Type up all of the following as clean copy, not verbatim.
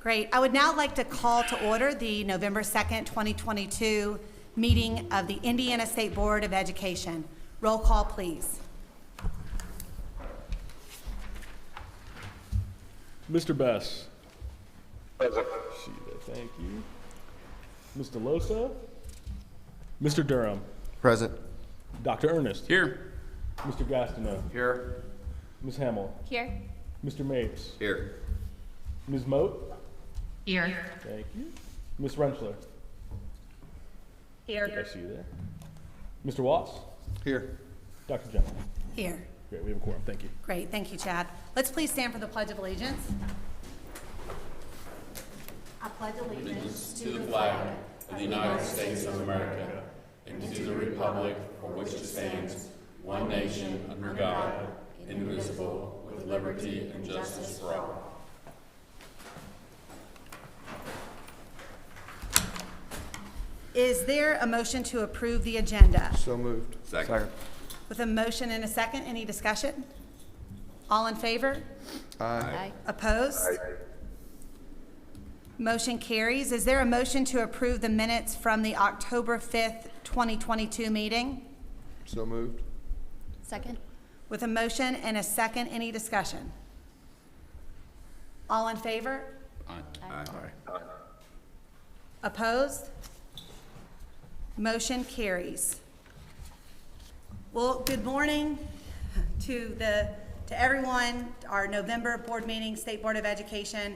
Great. I would now like to call to order the November 2nd, 2022 meeting of the Indiana State Board of Education. Roll call, please. Mr. Bess. Present. Sheila, thank you. Mr. Losa. Mr. Durham. Present. Dr. Ernest. Here. Mr. Gastineau. Here. Ms. Hamill. Here. Mr. Mapes. Here. Ms. Moat. Here. Thank you. Ms. Rensselaer. Here. I see you there. Mr. Watts. Here. Dr. Jones. Here. Great, we have a quorum. Thank you. Great. Thank you, Chad. Let's please stand for the Pledge of Allegiance. I pledge allegiance To the flag of the United States of America and to the republic for which it stands, one nation, under God, indivisible, with liberty and justice for all. Is there a motion to approve the agenda? So moved. Second. With a motion and a second, any discussion? All in favor? Aye. Opposed? Motion carries. Is there a motion to approve the minutes from the October 5th, 2022 meeting? So moved. Second. With a motion and a second, any discussion? All in favor? Aye. Opposed? Motion carries. Well, good morning to everyone, our November board meeting, State Board of Education.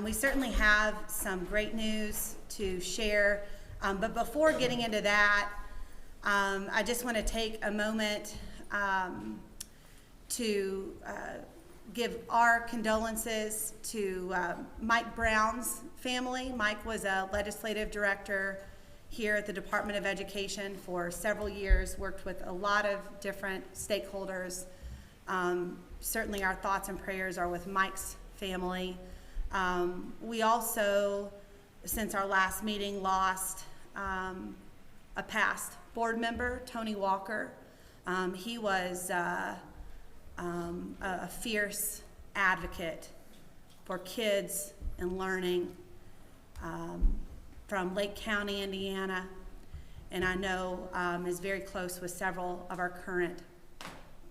We certainly have some great news to share, but before getting into that, I just want to take a moment to give our condolences to Mike Brown's family. Mike was a legislative director here at the Department of Education for several years, worked with a lot of different stakeholders. Certainly our thoughts and prayers are with Mike's family. We also, since our last meeting, lost a past board member, Tony Walker. He was a fierce advocate for kids and learning from Lake County, Indiana, and I know is very close with several of our current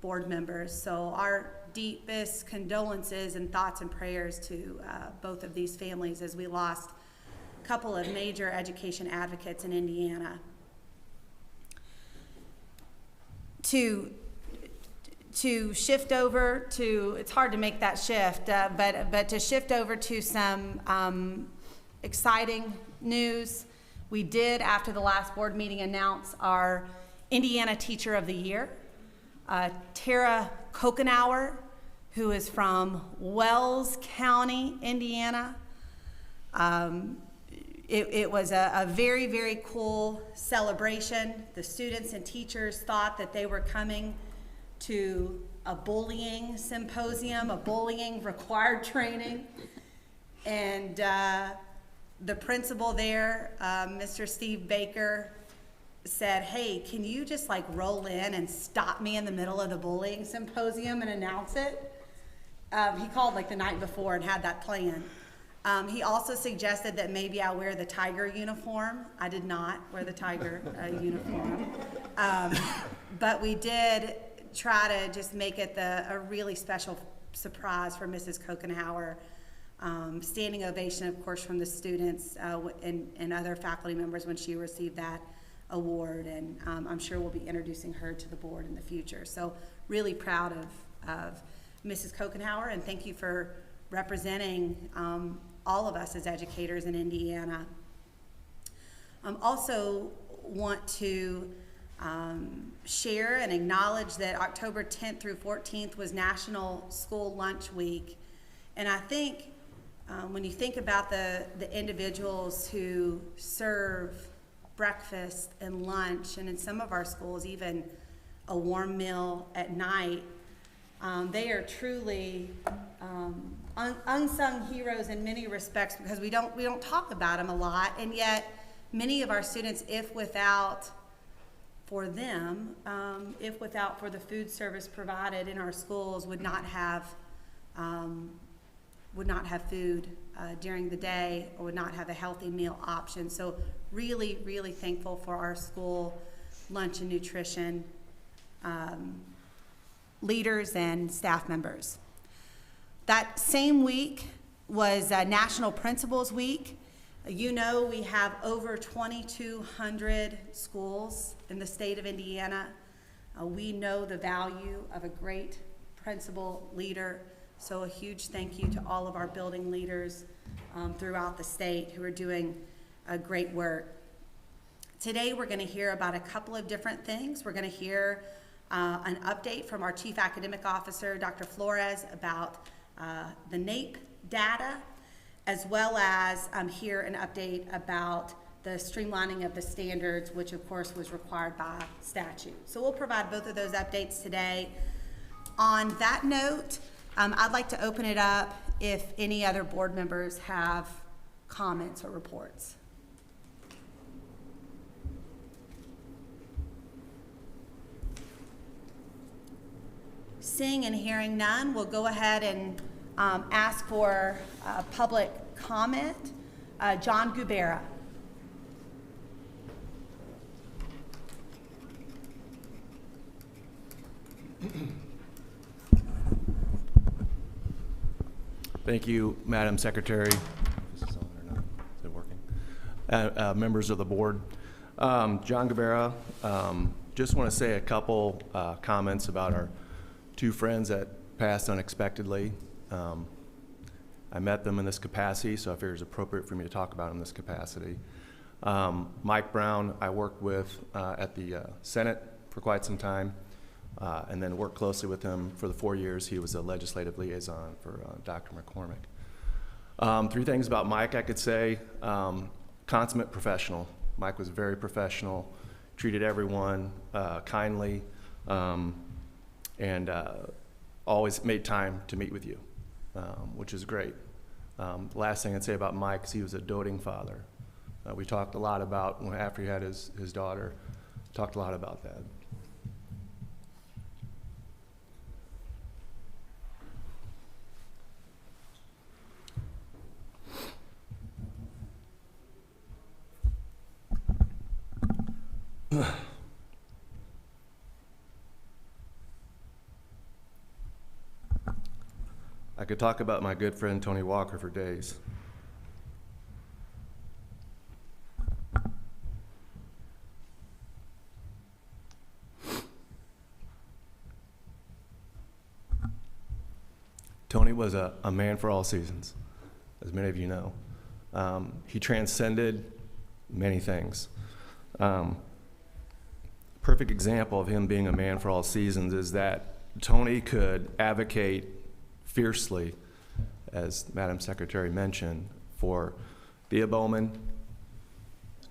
board members. So our deepest condolences and thoughts and prayers to both of these families as we lost a couple of major education advocates in Indiana. To shift over to, it's hard to make that shift, but to shift over to some exciting news. We did, after the last board meeting, announce our Indiana Teacher of the Year, Tara Kokenauer, who is from Wells County, Indiana. It was a very, very cool celebration. The students and teachers thought that they were coming to a bullying symposium, a bullying required training. And the principal there, Mr. Steve Baker, said, hey, can you just like roll in and stop me in the middle of the bullying symposium and announce it? He called like the night before and had that plan. He also suggested that maybe I wear the Tiger uniform. I did not wear the Tiger uniform. But we did try to just make it a really special surprise for Mrs. Kokenauer. Standing ovation, of course, from the students and other faculty members when she received that award. And I'm sure we'll be introducing her to the board in the future. So really proud of Mrs. Kokenauer, and thank you for representing all of us as educators in Indiana. Also want to share and acknowledge that October 10th through 14th was National School Lunch Week. And I think when you think about the individuals who serve breakfast and lunch, and in some of our schools even a warm meal at night, they are truly unsung heroes in many respects, because we don't talk about them a lot, and yet many of our students, if without for them, if without for the food service provided in our schools, would not have food during the day, or would not have a healthy meal option. So really, really thankful for our school lunch and nutrition leaders and staff members. That same week was National Principals Week. You know, we have over 2,200 schools in the state of Indiana. We know the value of a great principal leader, so a huge thank you to all of our building leaders throughout the state who are doing great work. Today we're going to hear about a couple of different things. We're going to hear an update from our Chief Academic Officer, Dr. Flores, about the NAEP data, as well as hear an update about the streamlining of the standards, which of course was required by statute. So we'll provide both of those updates today. On that note, I'd like to open it up if any other board members have comments or reports. Seeing and hearing none, we'll go ahead and ask for public comment. John Gubera. Thank you, Madam Secretary. Is this on or not? Is it working? Members of the board. John Gubera, just want to say a couple comments about our two friends that passed unexpectedly. I met them in this capacity, so I figured it's appropriate for me to talk about in this capacity. Mike Brown, I worked with at the Senate for quite some time, and then worked closely with him for the 4 years he was a legislative liaison for Dr. McCormick. Three things about Mike I could say. Consummate professional. Mike was very professional, treated everyone kindly, and always made time to meet with you, which is great. Last thing I'd say about Mike is he was a doting father. We talked a lot about, after he had his daughter, talked a lot about that. I could talk about my good friend Tony Walker for days. Tony was a man for all seasons, as many of you know. He transcended many things. Perfect example of him being a man for all seasons is that Tony could advocate fiercely, as Madam Secretary mentioned, for Thea Bowman,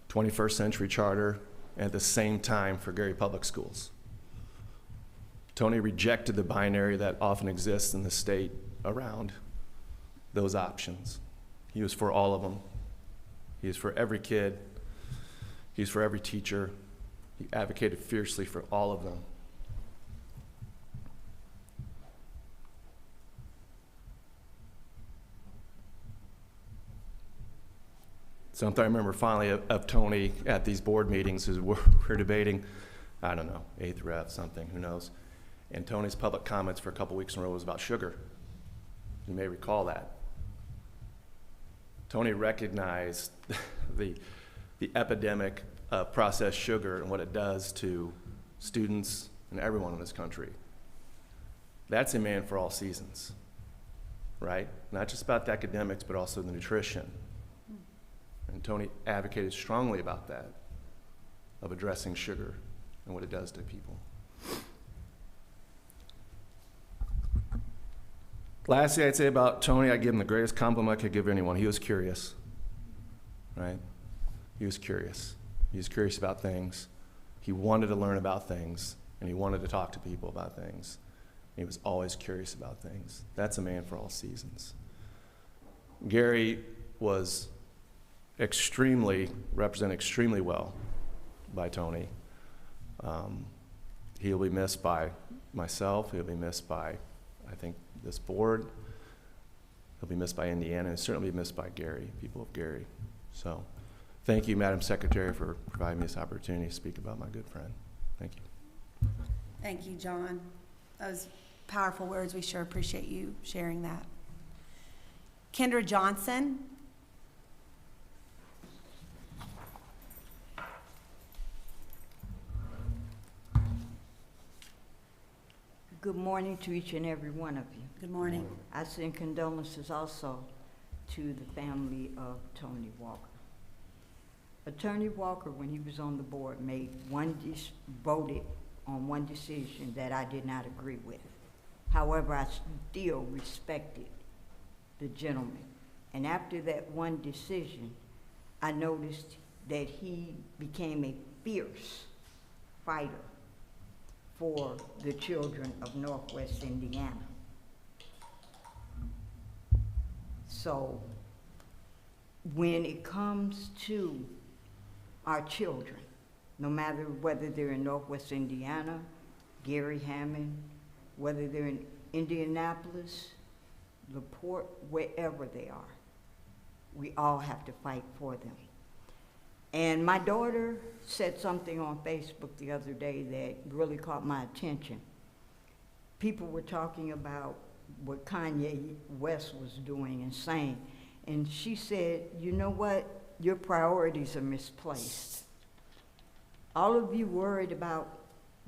21st Century Charter, and at the same time for Gary Public Schools. Tony rejected the binary that often exists in the state around those options. He was for all of them. He was for every kid. He was for every teacher. He advocated fiercely for all of them. Something I remember finally of Tony at these board meetings is we're debating, I don't know, 8th Rev, something, who knows. And Tony's public comments for a couple weeks in a row was about sugar. You may recall that. Tony recognized the epidemic of processed sugar and what it does to students and everyone in this country. That's a man for all seasons, right? Not just about the academics, but also the nutrition. And Tony advocated strongly about that, of addressing sugar and what it does to people. Lastly, I'd say about Tony, I'd give him the greatest compliment I could give anyone. He was curious, right? He was curious. He was curious about things. He wanted to learn about things, and he wanted to talk to people about things. And he was always curious about things. That's a man for all seasons. Gary was represented extremely well by Tony. He'll be missed by myself. He'll be missed by, I think, this board. He'll be missed by Indiana, and certainly be missed by Gary, people of Gary. So thank you, Madam Secretary, for providing me this opportunity to speak about my good friend. Thank you. Thank you, John. Those powerful words. We sure appreciate you sharing that. Kendra Johnson. Good morning to each and every one of you. Good morning. I send condolences also to the family of Tony Walker. Attorney Walker, when he was on the board, voted on one decision that I did not agree with. However, I still respected the gentleman. And after that one decision, I noticed that he became a fierce fighter for the children of Northwest Indiana. So when it comes to our children, no matter whether they're in Northwest Indiana, Gary Hammond, whether they're in Indianapolis, LaPorte, wherever they are, we all have to fight for them. And my daughter said something on Facebook the other day that really caught my attention. People were talking about what Kanye West was doing and saying, and she said, you know what, your priorities are misplaced. All of you worried about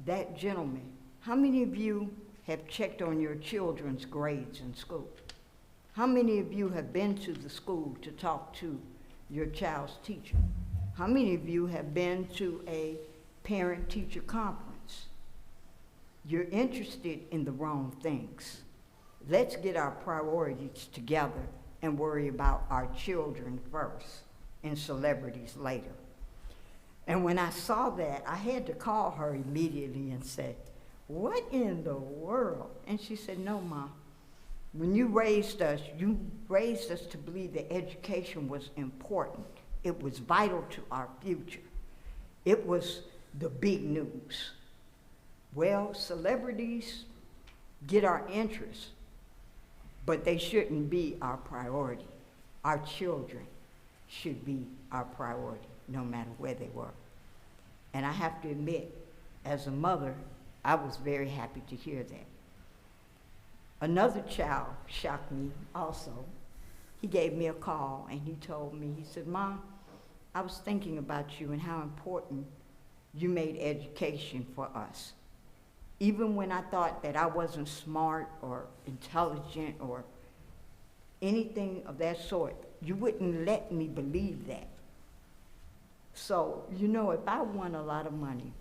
that gentleman. How many of you have checked on your children's grades in school? How many of you have been to the school to talk to your child's teacher? How many of you have been to a parent-teacher conference? You're interested in the wrong things. Let's get our priorities together and worry about our children first and celebrities later. And when I saw that, I had to call her immediately and say, what in the world? And she said, no, Mom. When you raised us to believe that education was important. It was vital to our future. It was the big news. Well, celebrities get our interest, but they shouldn't be our priority. Our children should be our priority, no matter where they were. And I have to admit, as a mother, I was very happy to hear that. Another child shocked me also. He gave me a call and he told me, he said, Mom, I was thinking about you and how important you made education for us. Even when I thought that I wasn't smart or intelligent or anything of that sort, you wouldn't let me believe that. So, you know, if I won a lot of money,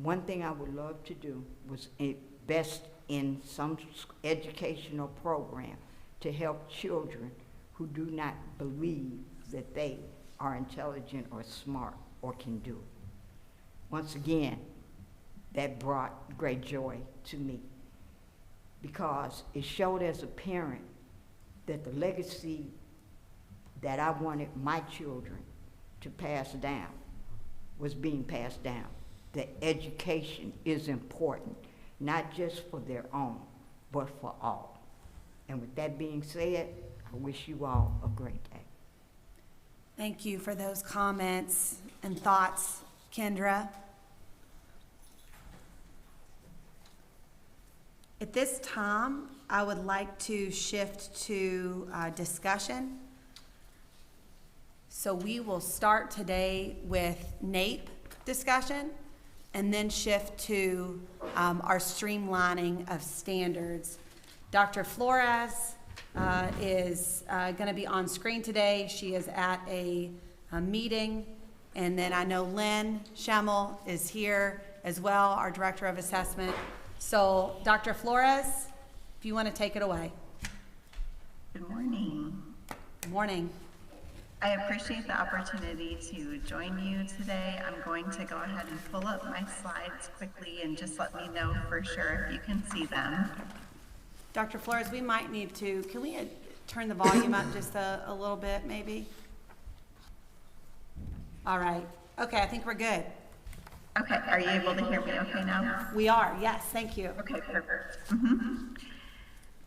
one thing I would love to do was invest in some educational program to help children who do not believe that they are intelligent or smart or can do it. Once again, that brought great joy to me because it showed as a parent that the legacy that I wanted my children to pass down was being passed down. That education is important, not just for their own, but for all. And with that being said, I wish you all a great day. Thank you for those comments and thoughts, Kendra. At this time, I would like to shift to discussion. So we will start today with NAEP discussion and then shift to our streamlining of standards. Dr. Flores is going to be on screen today. She is at a meeting. And then I know Lynn Schemmel is here as well, our Director of Assessment. So Dr. Flores, if you want to take it away. Good morning. Good morning. I appreciate the opportunity to join you today. I'm going to go ahead and pull up my slides quickly and just let me know for sure if you can see them. Dr. Flores, we might need to, can we turn the volume up just a little bit maybe? All right. Okay, I think we're good. Okay, are you able to hear me okay now? We are, yes, thank you. Okay, perfect.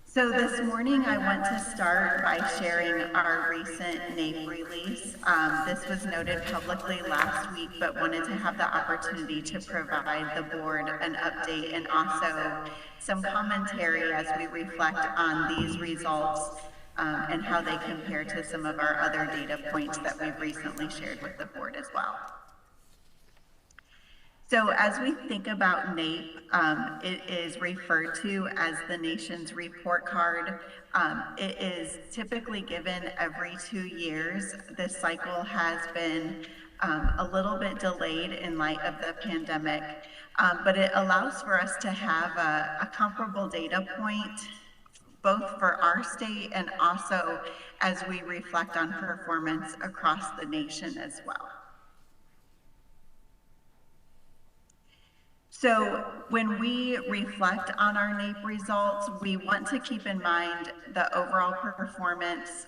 So this morning I want to start by sharing our recent NAEP release. This was noted publicly last week, but wanted to have the opportunity to provide the board an update and also some commentary as we reflect on these results and how they compare to some of our other data points that we've recently shared with the board as well. So as we think about NAEP, it is referred to as the nation's report card. It is typically given every 2 years. This cycle has been a little bit delayed in light of the pandemic, but it allows for us to have a comparable data point, both for our state and also as we reflect on performance across the nation as well. So when we reflect on our NAEP results, we want to keep in mind the overall performance.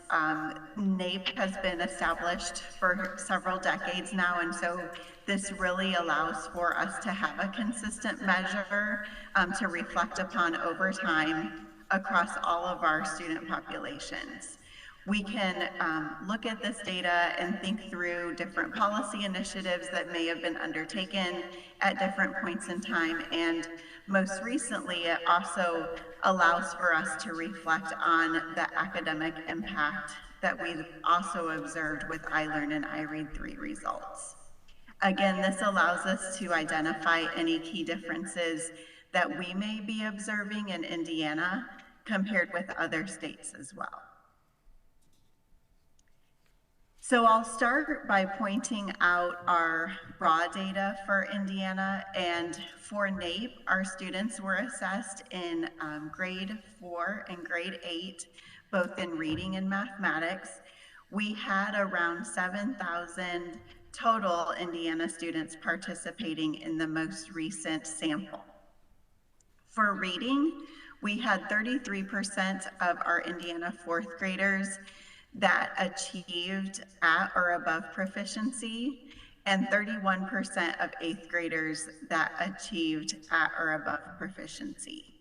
NAEP has been established for several decades now, and so this really allows for us to have a consistent measure to reflect upon over time across all of our student populations. We can look at this data and think through different policy initiatives that may have been undertaken at different points in time. And most recently, it also allows for us to reflect on the academic impact that we've also observed with iLearn and iRead3 results. Again, this allows us to identify any key differences that we may be observing in Indiana compared with other states as well. So I'll start by pointing out our raw data for Indiana, and for NAEP, our students were assessed in grade 4 and grade 8, both in reading and mathematics. We had around 7,000 total Indiana students participating in the most recent sample. For reading, we had 33% of our Indiana fourth graders that achieved at or above proficiency, and 31% of eighth graders that achieved at or above proficiency.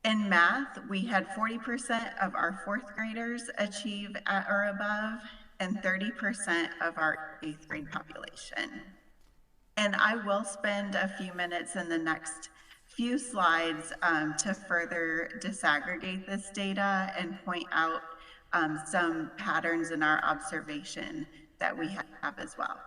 In math, we had 40% of our fourth graders achieve at or above, and 30% of our eighth grade population. And I will spend a few minutes in the next few slides to further disaggregate this data and point out some patterns in our observation that we have as well.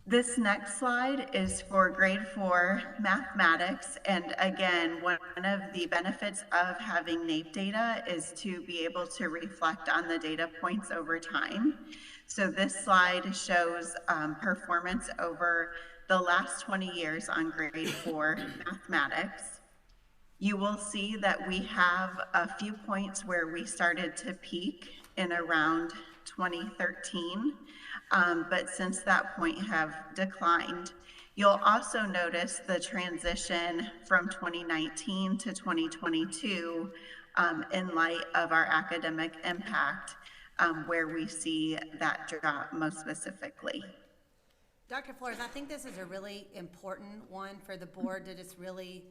This next slide is for grade 4 mathematics, and again, one of the benefits of having NAEP data is to be able to reflect on the data points over time. So this slide shows performance over the last 20 years on grade 4 mathematics. You will see that we have a few points where we started to peak in around 2013, but since that point have declined. You'll also notice the transition from 2019 to 2022 in light of our academic impact, where we see that drop most specifically. Dr. Flores, I think this is a really important one for the board to just really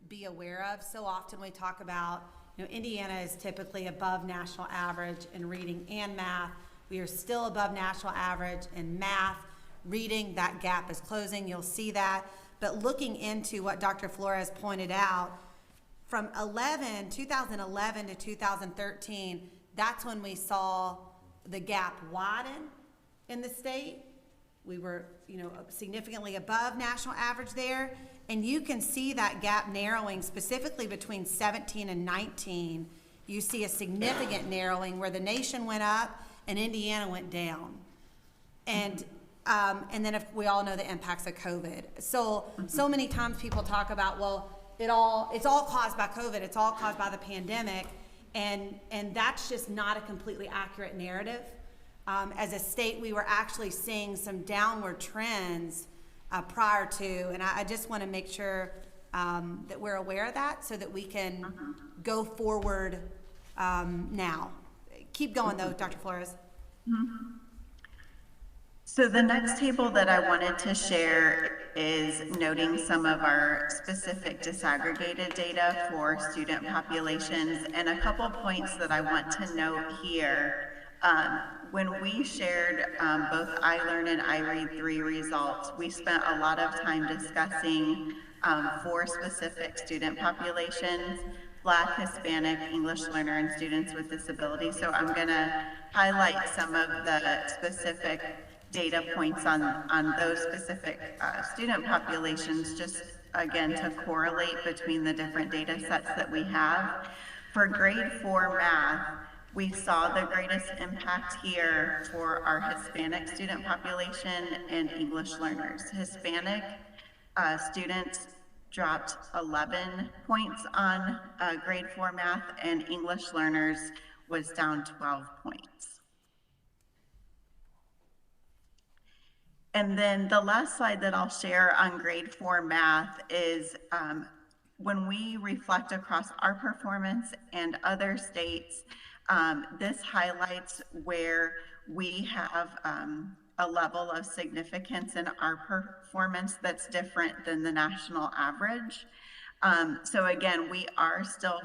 be aware of. So often we talk about, Indiana is typically above national average in reading and math. We are still above national average in math. Reading, that gap is closing. You'll see that. But looking into what Dr. Flores pointed out, from 2011 to 2013, that's when we saw the gap widen in the state. We were, significantly above national average there. And you can see that gap narrowing specifically between 17 and 19. You see a significant narrowing where the nation went up and Indiana went down. And then if we all know the impacts of COVID. So many times people talk about, well, it's all caused by COVID. It's all caused by the pandemic. And that's just not a completely accurate narrative. As a state, we were actually seeing some downward trends prior to, and I just want to make sure that we're aware of that so that we can go forward now. Keep going though, Dr. Flores. So the next table that I wanted to share is noting some of our specific disaggregated data for student populations, and a couple points that I want to note here. When we shared both iLearn and iRead3 results, we spent a lot of time discussing 4 specific student populations: Black, Hispanic, English learner, and students with disabilities. So I'm going to highlight some of the specific data points on those specific student populations, just again to correlate between the different data sets that we have. For grade 4 math, we saw the greatest impact here for our Hispanic student population and English learners. Hispanic students dropped 11 points on grade 4 math, and English learners was down 12 points. And then the last slide that I'll share on grade 4 math is when we reflect across our performance and other states, this highlights where we have a level of significance in our performance that's different than the national average. So again, we are still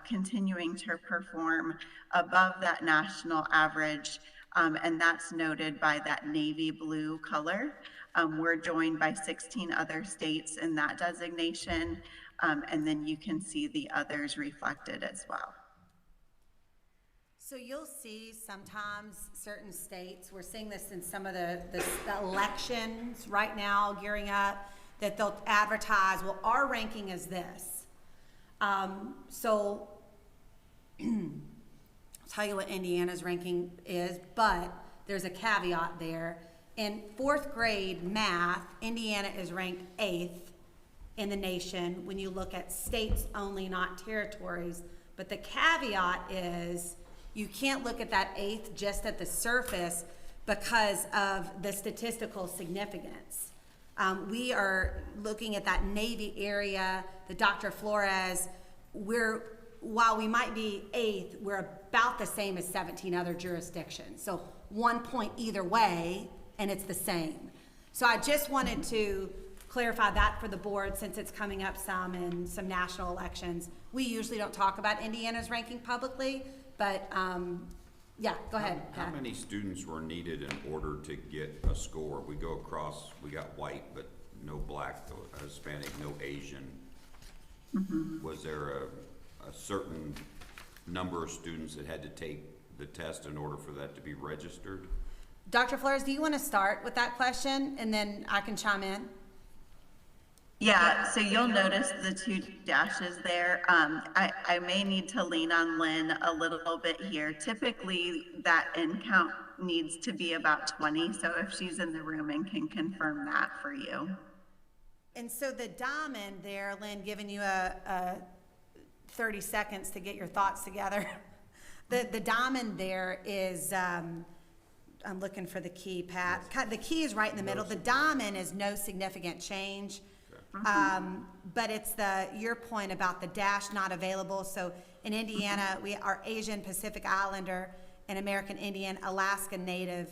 continuing to perform above that national average, and that's noted by that navy blue color. We're joined by 16 other states in that designation, and then you can see the others reflected as well. So you'll see sometimes certain states, we're seeing this in some of the elections right now gearing up, that they'll advertise, well, our ranking is this. So I'll tell you what Indiana's ranking is, but there's a caveat there. In 4th grade math, Indiana is ranked 8th in the nation when you look at states only, not territories. But the caveat is you can't look at that 8th just at the surface because of the statistical significance. We are looking at that Navy area, the Dr. Flores, while we might be 8th, we're about the same as 17 other jurisdictions. So 1 point either way, and it's the same. So I just wanted to clarify that for the board since it's coming up some in some national elections. We usually don't talk about Indiana's ranking publicly, but yeah, go ahead, How Pat. many students were needed in order to get a score? We go across, we got white, but no black, no Hispanic, no Asian. Was there a certain number of students that had to take the test in order for that to be registered? Dr. Flores, do you want to start with that question and then I can chime in? Yeah, so you'll notice the 2 dashes there. I may need to lean on Lynn a little bit here. Typically, that end count needs to be about 20, so if she's in the room and can confirm that for you. And so the diamond there, Lynn, giving you a 30 seconds to get your thoughts together. The diamond there is, I'm looking for the key, Pat. The key is right in the middle. The diamond is no significant change. But it's your point about the dash not available. So in Indiana, we are Asian Pacific Islander and American Indian, Alaska Native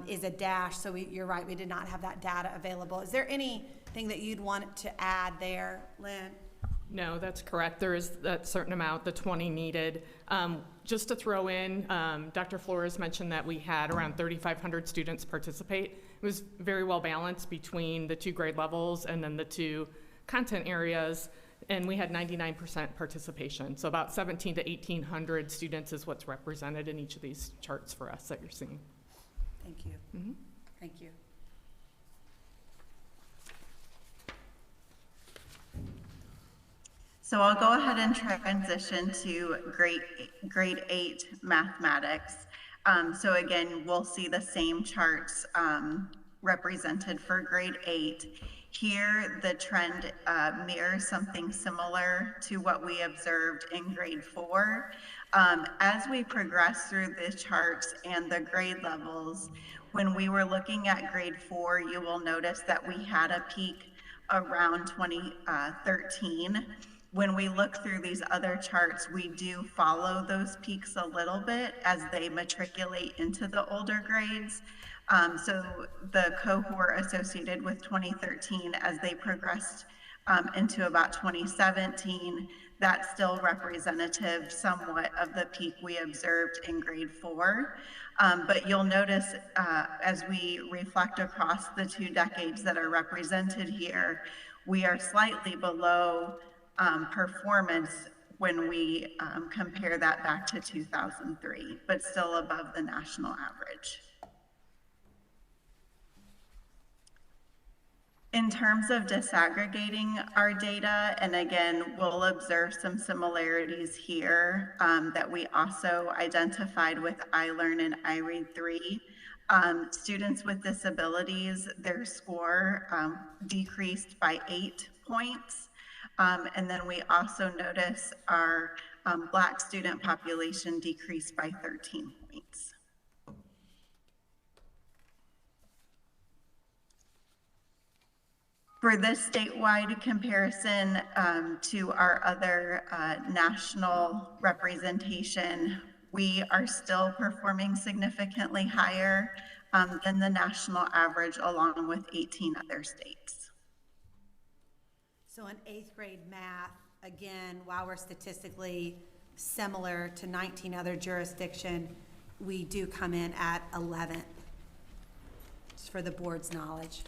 is a dash. So you're right, we did not have that data available. Is there anything that you'd want to add there, Lynn? No, that's correct. There is that certain amount, the 20 needed. Just to throw in, Dr. Flores mentioned that we had around 3,500 students participate. It was very well balanced between the 2 grade levels and then the 2 content areas, and we had 99% participation. So about 1,700 to 1,800 students is what's represented in each of these charts for us that you're seeing. Thank you. Mm-hmm. Thank you. So I'll go ahead and transition to grade 8 mathematics. So again, we'll see the same charts represented for grade 8. Here, the trend mirrors something similar to what we observed in grade 4. As we progress through the charts and the grade levels, when we were looking at grade 4, you will notice that we had a peak around 2013. When we look through these other charts, we do follow those peaks a little bit as they matriculate into the older grades. So the cohort associated with 2013, as they progressed into about 2017, that's still representative somewhat of the peak we observed in grade 4. But you'll notice as we reflect across the 2 decades that are represented here, we are slightly below performance when we compare that back to 2003, but still above the national average. In terms of disaggregating our data, and again, we'll observe some similarities here that we also identified with iLearn and iRead3. Students with disabilities, their score decreased by 8 points. And then we also notice our Black student population decreased by 13 points. For this statewide comparison to our other national representation, we are still performing significantly higher than the national average, along with 18 other states. So in 8th grade math, again, while we're statistically similar to 19 other jurisdictions, we do come in at 11th, just for the board's knowledge.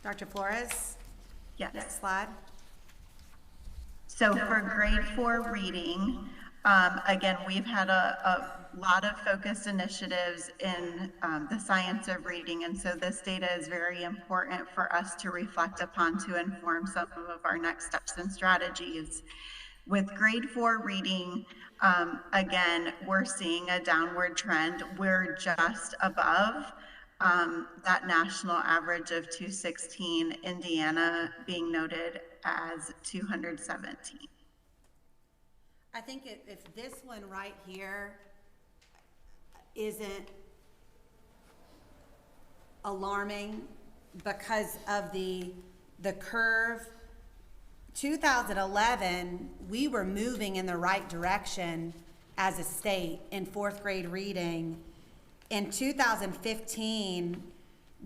Dr. Flores? Yes. Next slide. So for grade 4 reading, again, we've had a lot of focused initiatives in the science of reading, and so this data is very important for us to reflect upon to inform some of our next steps and strategies. With grade 4 reading, again, we're seeing a downward trend. We're just above that national average of 216, Indiana being noted as 217. I think if this one right here isn't alarming because of the curve, 2011, we were moving in the right direction as a state in 4th grade reading. In 2015,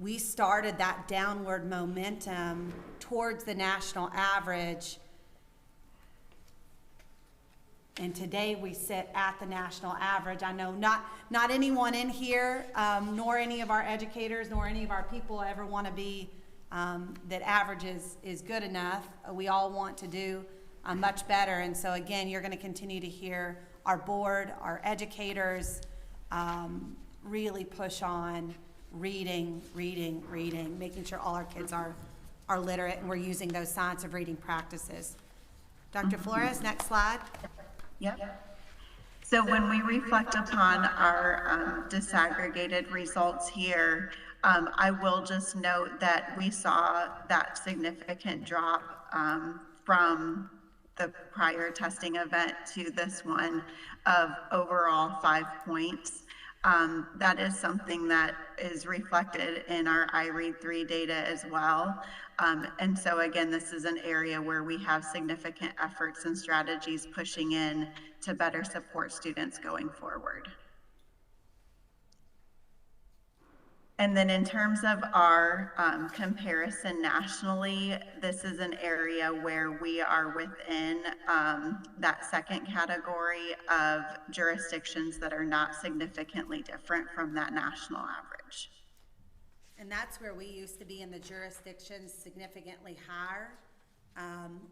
we started that downward momentum towards the national average. And today we sit at the national average. I know not anyone in here, nor any of our educators, nor any of our people ever want to be that average is good enough. We all want to do much better. And so again, you're going to continue to hear our board, our educators really push on reading, making sure all our kids are literate, and we're using those science of reading practices. Dr. Flores, next slide. Yep. So when we reflect upon our disaggregated results here, I will just note that we saw that significant drop from the prior testing event to this one of overall 5 points. That is something that is reflected in our iRead3 data as well. And so again, this is an area where we have significant efforts and strategies pushing in to better support students going forward. And then in terms of our comparison nationally, this is an area where we are within that second category of jurisdictions that are not significantly different from that national average. And that's where we used to be in the jurisdictions significantly higher.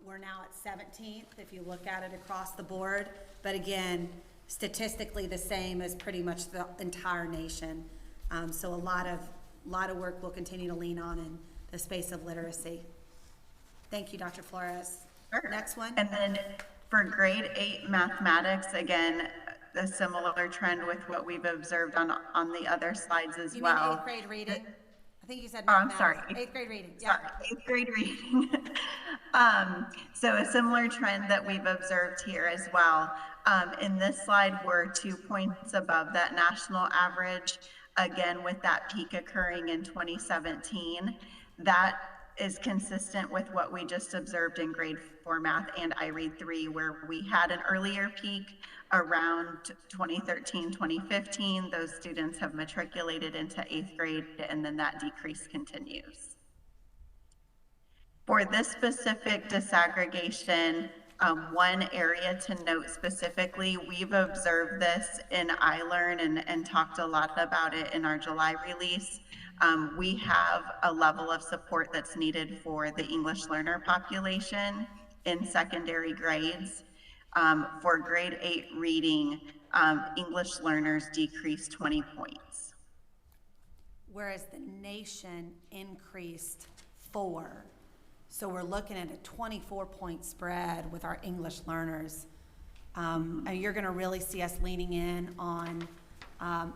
We're now at 17th if you look at it across the board. But again, statistically the same as pretty much the entire nation. So a lot of work we'll continue to lean on in the space of literacy. Thank you, Dr. Flores. Sure. Next one. And then for grade 8 mathematics, again, a similar trend with what we've observed on the other slides as well. You mean 8th grade reading? I think you said I'm sorry. 8th grade reading. Sorry, 8th grade reading. So a similar trend that we've observed here as well. In this slide, we're 2 points above that national average. Again, with that peak occurring in 2017, that is consistent with what we just observed in grade 4 math and iRead3, where we had an earlier peak around 2013, 2015. Those students have matriculated into 8th grade, and then that decrease continues. For this specific disaggregation, one area to note specifically, we've observed this in iLearn and talked a lot about it in our July release. We have a level of support that's needed for the English learner population in secondary grades. For grade 8 reading, English learners decreased 20 points. Whereas the nation increased 4. So we're looking at a 24-point spread with our English learners. And you're going to really see us leaning in on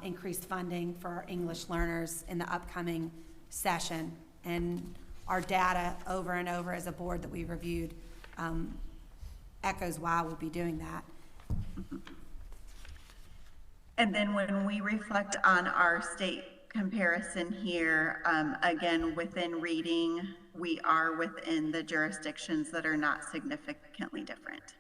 increased funding for our English learners in the upcoming session. And our data over and over as a board that we reviewed echoes why we'll be doing that. And then when we reflect on our state comparison here. Again, within reading, we are within the jurisdictions that are not significantly different.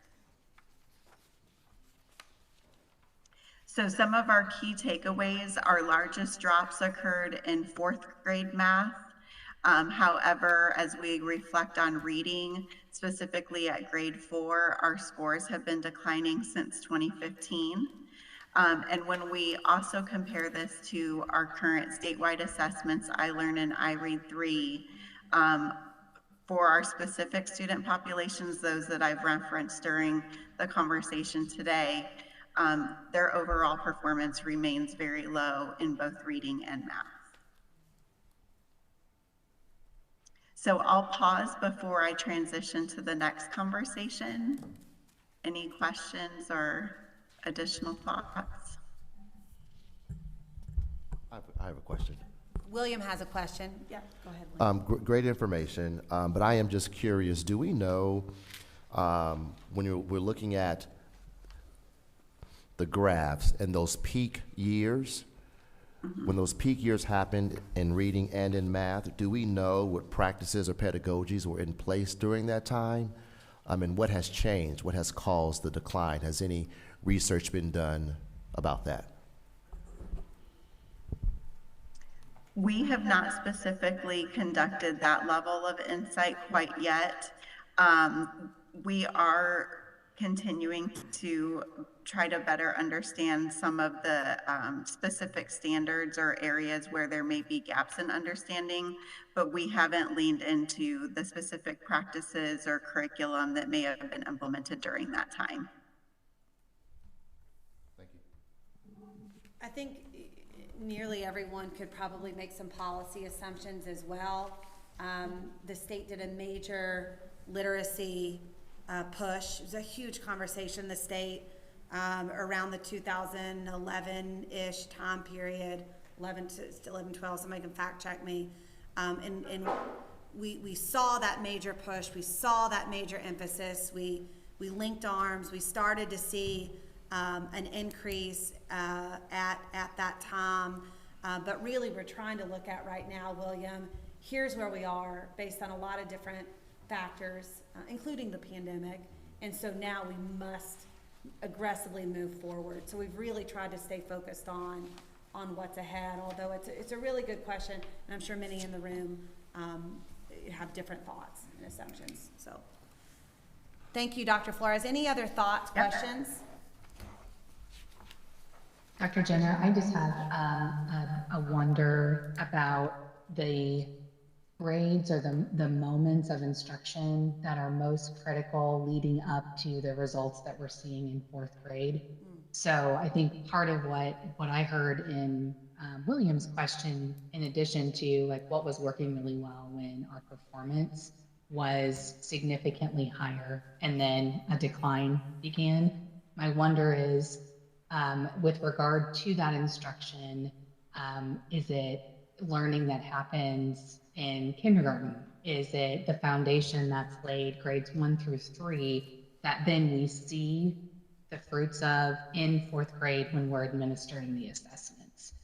So some of our key takeaways, our largest drops occurred in 4th grade math. However, as we reflect on reading, specifically at grade 4, our scores have been declining since 2015. And when we also compare this to our current statewide assessments, iLearn and iRead3, for our specific student populations, those that I've referenced during the conversation today, their overall performance remains very low in both reading and math. So I'll pause before I transition to the next conversation. Any questions or additional thoughts? I have a question. William has a question. Yeah, go ahead, William. Great information, but I am just curious, do we know, when we're looking at the graphs and those peak years, when those peak years happened in reading and in math, do we know what practices or pedagogies were in place during that time? And what has changed? What has caused the decline? Has any research been done about that? We have not specifically conducted that level of insight quite yet. We are continuing to try to better understand some of the specific standards or areas where there may be gaps in understanding, but we haven't leaned into the specific practices or curriculum that may have been implemented during that time. Thank you. I think nearly everyone could probably make some policy assumptions as well. The state did a major literacy push. It was a huge conversation in the state around the 2011-ish time period, 11 to 11, 12, somebody can fact check me. And we saw that major push, we saw that major emphasis, we linked arms, we started to see an increase at that time. But really we're trying to look at right now, William, here's where we are based on a lot of different factors, including the pandemic. And so now we must aggressively move forward. So we've really tried to stay focused on what's ahead, although it's a really good question, and I'm sure many in the room have different thoughts and assumptions. So thank you, Dr. Flores. Any other thoughts, questions? Dr. Jenner, I just have a wonder about the grades or the moments of instruction that are most critical leading up to the results that we're seeing in 4th grade. So I think part of what I heard in William's question, in addition to like what was working really well when our performance was significantly higher and then a decline began, my wonder is, with regard to that instruction, is it learning that happens in kindergarten? Is it the foundation that's laid grades 1 through 3 that then we see the fruits of in 4th grade when we're administering the assessments?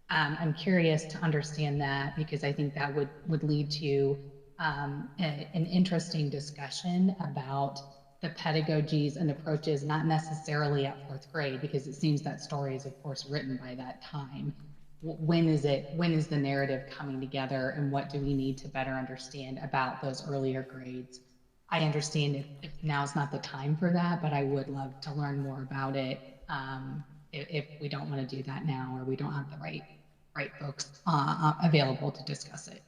I'm curious to understand that, because I think that would lead to an interesting discussion about the pedagogies and approaches, not necessarily at 4th grade, because it seems that story is of course written by that time. When is the narrative coming together, and what do we need to better understand about those earlier grades? I understand if now's not the time for that, but I would love to learn more about it if we don't want to do that now, or we don't have the right folks available to discuss it.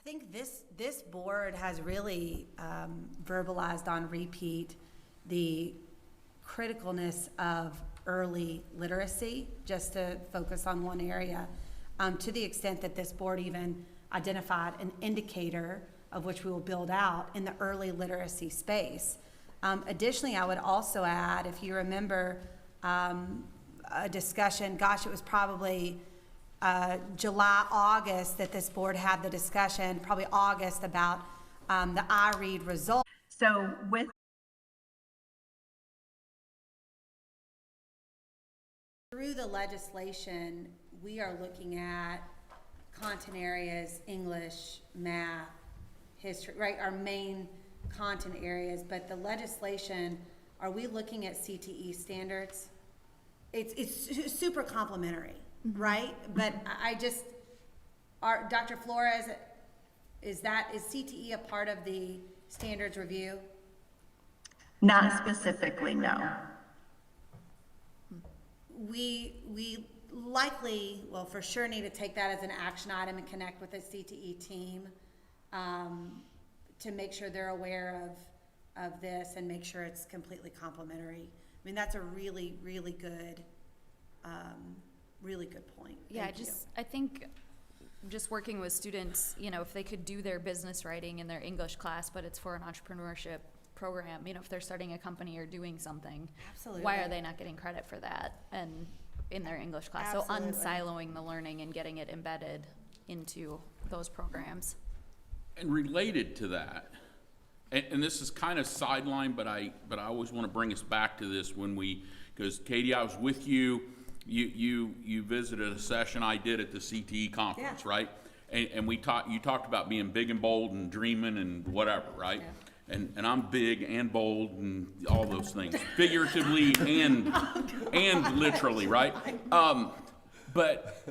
I think this board has really verbalized on repeat the criticalness of early literacy, just to focus on one area, to the extent that this board even identified an indicator of which we will build out in the early literacy space. Additionally, I would also add, if you remember a discussion, gosh, it was probably July, August that this board had the discussion, probably August, about the iRead results. So with through the legislation, we are looking at content areas, English, math, history, right, our main content areas, but the legislation, are we looking at CTE standards? It's super complimentary, right? But I just, Dr. Flores, is CTE a part of the standards review? Not specifically, no. We likely, well, for sure need to take that as an action item and connect with the CTE team to make sure they're aware of this and make sure it's completely complimentary. I mean, that's a really, really good point. Yeah, Thank you. I think just working with students, you know, if they could do their business writing in their English class, but it's for an entrepreneurship program, you know, if they're starting a company or doing something, Absolutely. why are they not getting credit for that and in their English class? Absolutely. So unsiloing the learning and getting it embedded into those programs. And related to that, and this is kind of sidelined, but I always want to bring us back to this because Katie, I was with you. You visited a session I did at the CTE conference, Yeah. right? And you talked about being big and bold and dreaming and whatever, right? Yeah. And I'm big and bold and all those things, figuratively and literally, right? But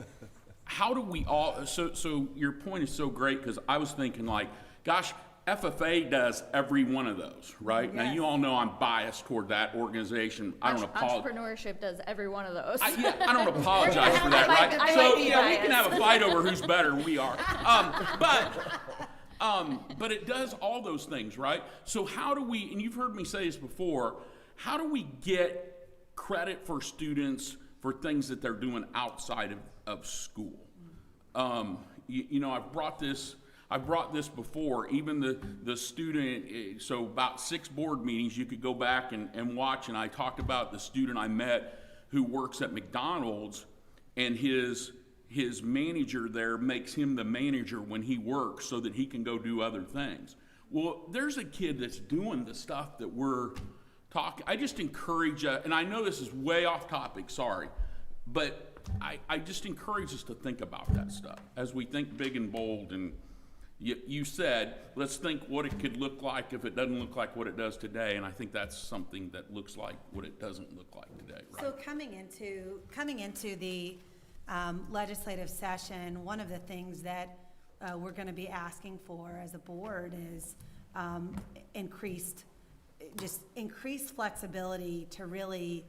how do we all? So your point is so great, because I was thinking, like, gosh, FFA does every one of those, right? Now, Yes. you all know I'm biased toward that organization. I don't apologize. Entrepreneurship does every one of those. I don't apologize for that, I right? might So, be we can biased. have a fight over who's better. We are. But it does all those things, right? So how do we, and you've heard me say this before, how do we get credit for students for things that they're doing outside of school? You know, I've brought this before, even the student, so about 6 board meetings you could go back and watch, and I talked about the student I met who works at McDonald's, and his manager there makes him the manager when he works so that he can go do other things. Well, there's a kid that's doing the stuff that we're talking. I just encourage, and I know this is way off topic, sorry, but I just encourage us to think about that stuff as we think big and bold. And you said, let's think what it could look like if it doesn't look like what it does today, and I think that's something that looks like what it doesn't look like today, right? So coming into the legislative session, one of the things that we're going to be asking for as a board is increased flexibility to really